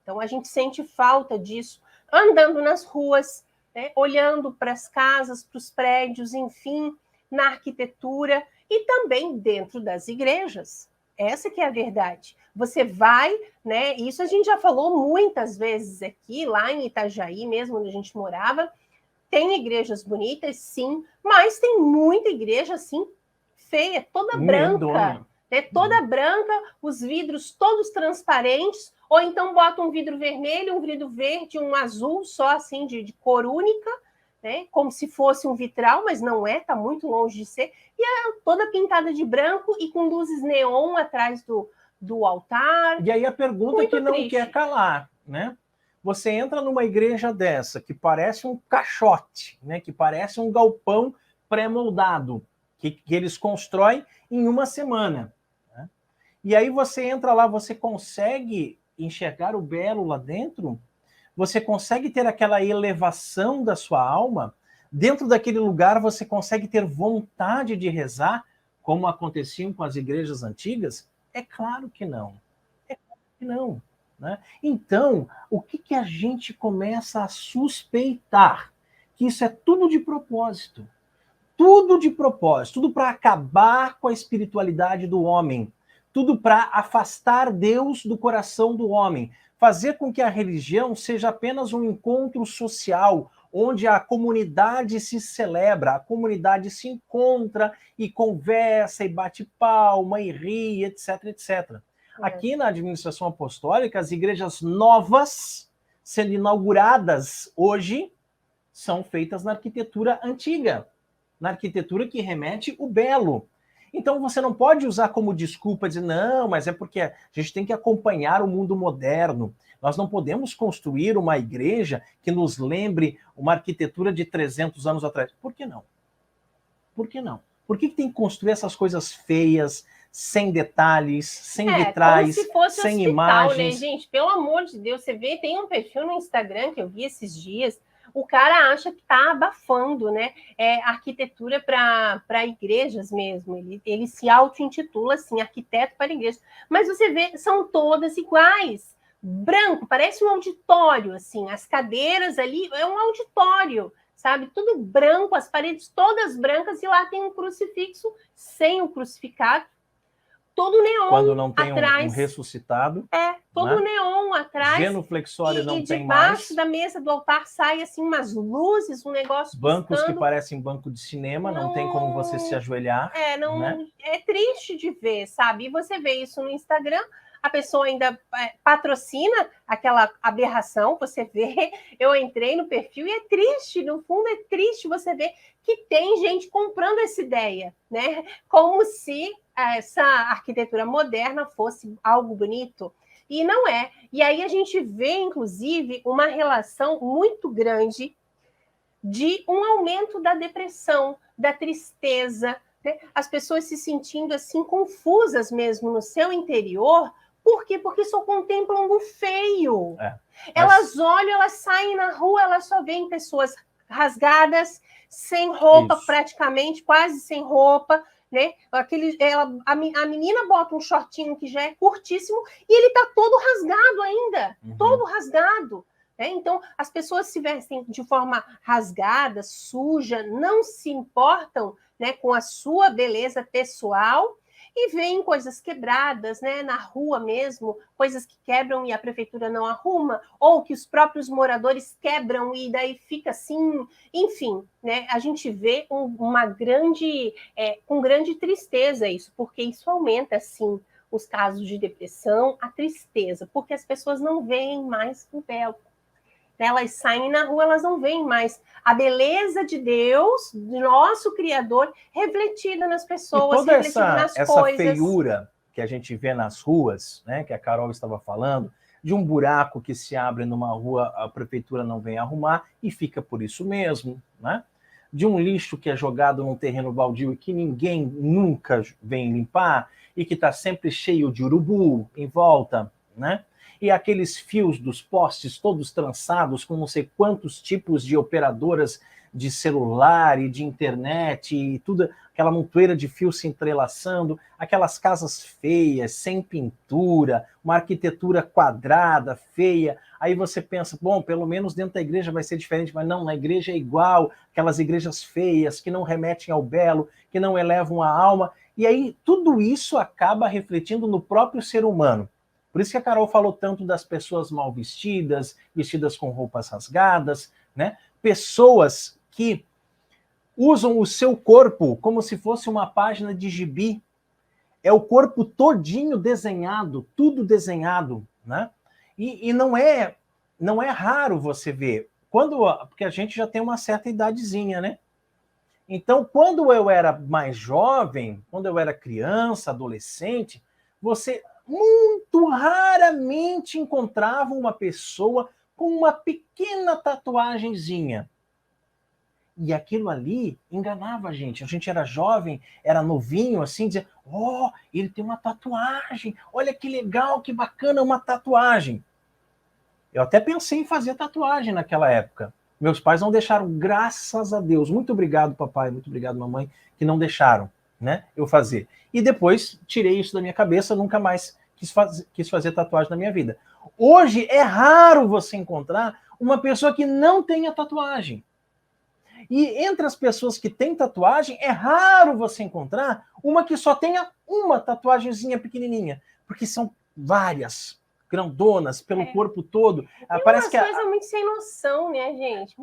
Então, a gente sente falta disso, andando nas ruas, né, olhando para as casas, para os prédios, enfim, na arquitetura e também dentro das igrejas. Essa que é a verdade. Você vai, né? Isso a gente já falou muitas vezes aqui, lá em Itajaí, mesmo onde a gente morava, tem igrejas bonitas, sim, mas tem muita igreja, assim, feia, toda branca, né? Toda branca, os vidros todos transparentes, ou então bota um vidro vermelho, um vidro verde, um azul, só assim, de cor única, né? Como se fosse um vitral, mas não é, está muito longe de ser, e é toda pintada de branco e com luzes neon atrás do altar. E aí a pergunta muito que não triste. Quer calar, né? Você entra numa igreja dessa, que parece um caixote, né? Que parece um galpão pré-moldado, que eles constroem em uma semana. Né? E aí você entra lá, você consegue enxergar o belo lá dentro? Você consegue ter aquela elevação da sua alma? Dentro daquele lugar você consegue ter vontade de rezar, como aconteciam com as igrejas antigas? É claro que não. É claro que não. Né? Então, o que a gente começa a suspeitar? Que isso é tudo de propósito. Tudo de propósito. Tudo para acabar com a espiritualidade do homem. Tudo para afastar Deus do coração do homem. Fazer com que a religião seja apenas um encontro social, onde a comunidade se celebra, a comunidade se encontra e conversa, e bate palma, e ri, etc, etc. Aqui na administração apostólica, as igrejas novas sendo inauguradas hoje são feitas na arquitetura antiga, na arquitetura que remete o belo. Então você não pode usar como desculpa dizer, não, mas é porque a gente tem que acompanhar o mundo moderno. Nós não podemos construir uma igreja que nos lembre uma arquitetura de 300 anos atrás. Por que não? Por que não? Por que tem que construir essas coisas feias, sem detalhes, sem vitrais, como se fosse sem hospital, imagens? Né, gente? Pelo amor de Deus, você vê, tem um perfil no Instagram que eu vi esses dias, o cara acha que está abafando, né? Arquitetura para igrejas mesmo. Ele se auto-intitula assim, arquiteto para igrejas. Mas você vê, são todas iguais. Branco, parece um auditório, assim. As cadeiras ali é um auditório, sabe? Tudo branco, as paredes todas brancas, e lá tem um crucifixo sem o crucificado. Todo neon quando não tem atrás. Um ressuscitado. Todo neon atrás. Genuflexório não tem mais. E debaixo da mesa do altar sai assim umas luzes, um negócio bancos piscando. Que parecem banco de cinema, não tem como você se ajoelhar. Né? É triste de ver, sabe? E você vê isso no Instagram, a pessoa ainda patrocina aquela aberração, você vê, eu entrei no perfil e é triste, no fundo é triste você ver que tem gente comprando essa ideia, né? Como se essa arquitetura moderna fosse algo bonito, e não é. E aí a gente vê, inclusive, uma relação muito grande de um aumento da depressão, da tristeza, né? As pessoas se sentindo assim confusas mesmo no seu interior. Por quê? Porque só contemplam o feio. Elas olham, elas saem na rua, elas só veem pessoas rasgadas, sem roupa, praticamente, quase sem roupa, né? A menina bota um shortinho que já é curtíssimo e ele tá todo rasgado ainda, todo rasgado. Então, as pessoas se vestem de forma rasgada, suja, não se importam, né, com a sua beleza pessoal e veem coisas quebradas, né, na rua mesmo, coisas que quebram e a prefeitura não arruma, ou que os próprios moradores quebram e daí fica assim, enfim, né, a gente vê com grande tristeza isso, porque isso aumenta, sim, os casos de depressão, a tristeza, porque as pessoas não veem mais o belo. Elas saem na rua, elas não veem mais a beleza de Deus, do nosso Criador, refletida nas pessoas, e toda refletida nas essa coisas. feiura que a gente vê nas ruas, né, que a Carol estava falando, de um buraco que se abre numa rua, a prefeitura não vem arrumar e fica por isso mesmo, né? De um lixo que é jogado num terreno baldio e que ninguém nunca vem limpar e que está sempre cheio de urubu em volta, né? E aqueles fios dos postes todos trançados com não sei quantos tipos de operadoras de celular e de internet e tudo, aquela montoeira de fios se entrelaçando, aquelas casas feias, sem pintura, uma arquitetura quadrada, feia. Aí você pensa, bom, pelo menos dentro da igreja vai ser diferente, mas não, na igreja é igual, aquelas igrejas feias, que não remetem ao belo, que não elevam a alma. E aí tudo isso acaba refletindo no próprio ser humano. Por isso que a Carol falou tanto das pessoas mal vestidas, vestidas com roupas rasgadas, né? Pessoas que usam o seu corpo como se fosse uma página de gibi. É o corpo todinho desenhado, tudo desenhado, né? E não é raro você ver, porque a gente já tem uma certa idadezinha, né? Então, quando eu era mais jovem, quando eu era criança, adolescente, você muito raramente encontrava uma pessoa com uma pequena tatuagenzinha. E aquilo ali enganava a gente. A gente era jovem, era novinho, assim, dizia, oh, ele tem uma tatuagem, olha que legal, que bacana, uma tatuagem. Eu até pensei em fazer tatuagem naquela época. Meus pais não deixaram, graças a Deus. Muito obrigado, papai, muito obrigado, mamãe, que não deixaram, né, eu fazer. E depois tirei isso da minha cabeça, nunca mais quis fazer tatuagem na minha vida. Hoje é raro você encontrar uma pessoa que não tenha tatuagem. E entre as pessoas que têm tatuagem, é raro você encontrar uma que só tenha uma tatuagemzinha pequenininha, porque são várias, grandonas, pelo corpo todo. Parece que coisa muito sem noção, né, gente?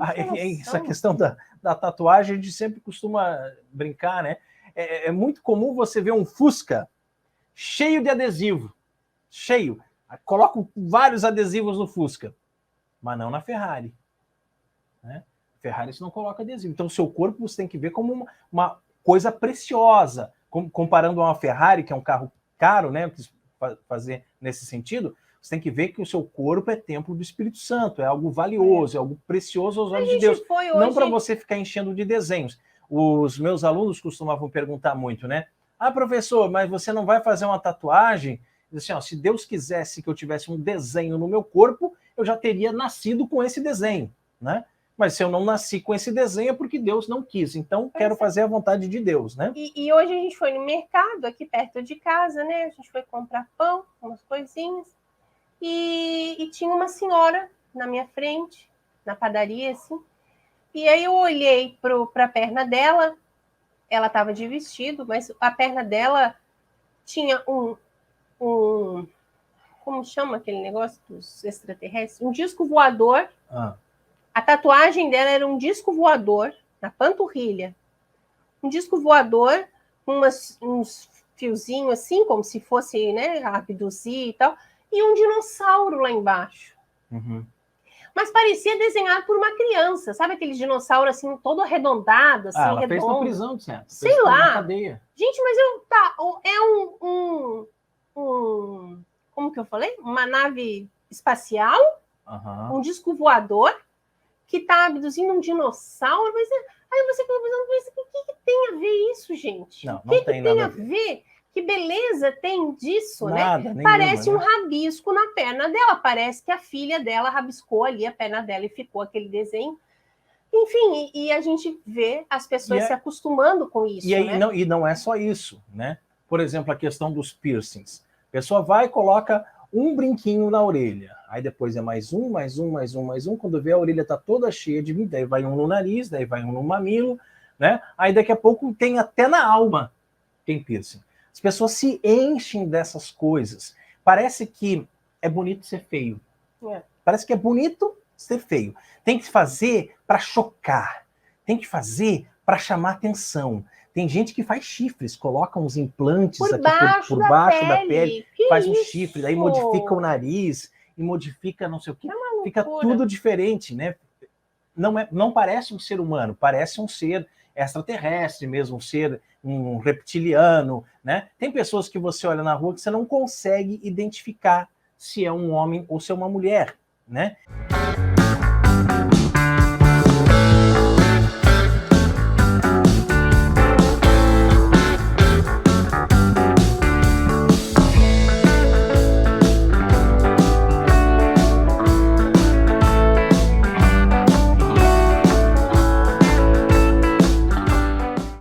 Essa questão da tatuagem, a gente sempre costuma brincar, né? É muito comum você ver um Fusca cheio de adesivo, cheio. Coloco vários adesivos no Fusca, mas não na Ferrari, né? Ferrari você não coloca adesivo. Então, o seu corpo você tem que ver como uma coisa preciosa. Comparando a uma Ferrari, que é um carro caro, né? Fazer nesse sentido, você tem que ver que o seu corpo é templo do Espírito Santo, é algo valioso, é algo precioso aos olhos de Deus. Não para você ficar enchendo de desenhos. Os meus alunos costumavam perguntar muito, né? Ah, professor, mas você não vai fazer uma tatuagem? Assim, ó, se Deus quisesse que eu tivesse um desenho no meu corpo, eu já teria nascido com esse desenho, né? Mas se eu não nasci com esse desenho é porque Deus não quis. Então, quero fazer a vontade de Deus, né? E hoje a gente foi no mercado, aqui perto de casa, né? A gente foi comprar pão, umas coisinhas. E tinha uma senhora na minha frente, na padaria, assim. E aí eu olhei para a perna dela, ela estava de vestido, mas a perna dela tinha como chama aquele negócio dos extraterrestres? Um disco voador. A tatuagem dela era um disco voador na panturrilha. Um disco voador com uns fiozinhos assim, como se fosse, né, abduzir e tal. E um dinossauro lá embaixo. Uhum. Mas parecia desenhado por uma criança. Sabe aquele dinossauro assim, todo arredondado, assim, ela redondo? Fez na prisão, certo? Sei lá. Na cadeia. Gente, mas é como que eu falei? Uma nave espacial, um disco voador, que está abduzindo um dinossauro, mas aí você fica pensando, o que tem a ver isso, gente? Não, o que tem a ver? Que beleza tem disso, nada, né? Nenhuma, parece um rabisco na perna dela, parece que a filha dela rabiscou ali a perna dela e ficou aquele desenho. Enfim, e a gente vê as pessoas se acostumando com isso, né? Não é só isso, né? Por exemplo, a questão dos piercings. A pessoa vai e coloca um brinquinho na orelha. Aí depois é mais um. Quando vê, a orelha tá toda cheia de... Daí vai um no nariz, daí vai um no mamilo, né? Aí daqui a pouco tem até na alma tem piercing. As pessoas se enchem dessas coisas. Parece que é bonito ser feio. Parece que é bonito ser feio. Tem que fazer para chocar. Tem que fazer para chamar atenção. Tem gente que faz chifres, coloca uns implantes por baixo da pele, faz um chifre, aí modifica o nariz e modifica não sei o quê. Fica tudo diferente, né? Não parece um ser humano, parece um ser extraterrestre mesmo, um reptiliano, né? Tem pessoas que você olha na rua que você não consegue identificar se é um homem ou se é uma mulher, né?